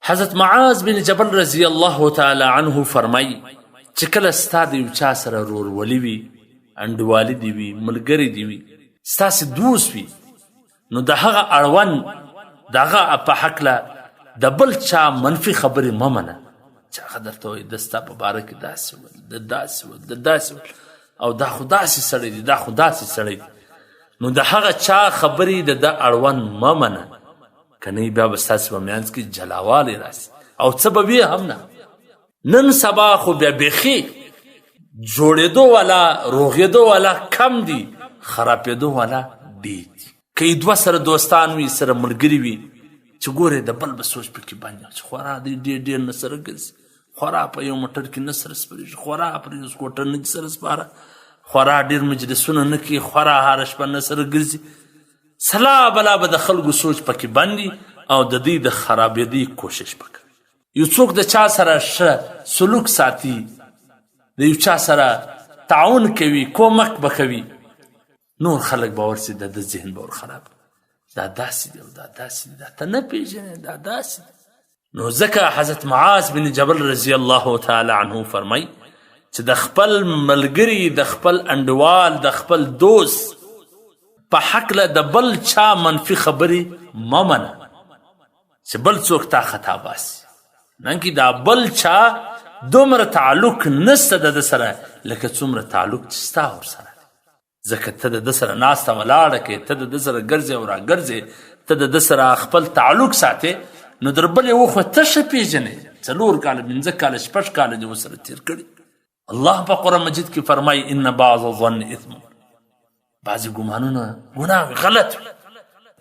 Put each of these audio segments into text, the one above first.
حضرت معاذ بن جبل رضی الله تعالی عنه فرمایي چې کله ستا د یو چا سره ورورولي وي، انډوالي دي وي، ملګري دي وي، ستاسې دوست وي، نو د هغه اړوند د هغه په هکله د بل چا منفي خبرې مه منه چې هغه درته وایي د ستا په باره کې داسې ول، د داسې ول، د داسې ول، او دا خو داسې سړی دی، دا خو داسې سړی دی. نو د هغه چا خبرې د ده اړوند مه منه، که نه بیا به ستاسې په منځ کې جلاوالی راسي او څه به وي هم نه. نن سبا خو بیا بیخي جوړېدو والا روغېدو والا کم دي، خرابېدو والا ډېر دي. که یې دوه سره دوستان وي، سره ملګري وي، چې ګورې د بل به سوچ پکې باندې چې خورا دی ډېر نه سره ګرځي، خورا په یو موټر کې نه سره سپرېږي، خورا پر یو سکوټر نه سره سپاره، خورا ډېر مجلسونه نه کوي، خورا هره شپه نه سره ګرځي. سلا بلا به د خلکو سوچ پکې باندې او د دوی د خرابېدې کوشش به کوي. یو څوک د چا سره ښه سلوک ساتي، د یو چا سره تعاون کوي، کومک به کوي، نور خلک به ورسي د ده ذهن به ورخراب، دا داسې دی او دا داسې دی، دا ته نه پېژنې، دا داسې دی. نو ځکه حضرت معاذ بن جبل رضی الله تعالی عنه فرمایي چې د خپل ملګري، د خپل انډوال، د خپل دوست په هکله د بل چا منفي خبرې مه منه چې بل څوک تا خطا باسي. نن کې دا بل چا دومره تعلق نسته د ده سره لکه څومره تعلق چې ستا ورسره دی. ځکه ته د ده سره ناسته ولاړه کې، ته د ده سره ګرځې او راګرځې، ته د ده سره خپل تعلق ساتې، نو در بلې وخوه ته ښه پېژنې. 4 کاله 5 کاله 6 کاله دې ورسره تېر کړي. الله په قرآن مجید کې فرمایي ان بعض الظن اثم، بعضې ګمانونه ګناه وي، غلط وي.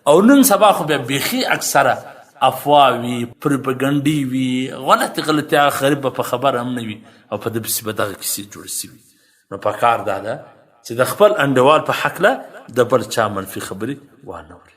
او نن سبا خو بیا بیخي اکثره افوا وي، پروپاګنډي وي، غلطې هغه غریب به په خبر هم نه وي او په ده پسې به دغه کیسې جوړې سوي. نو پکار دا ده چې د خپل انډوال په هکله د بل چا منفي خبرې وانه وري.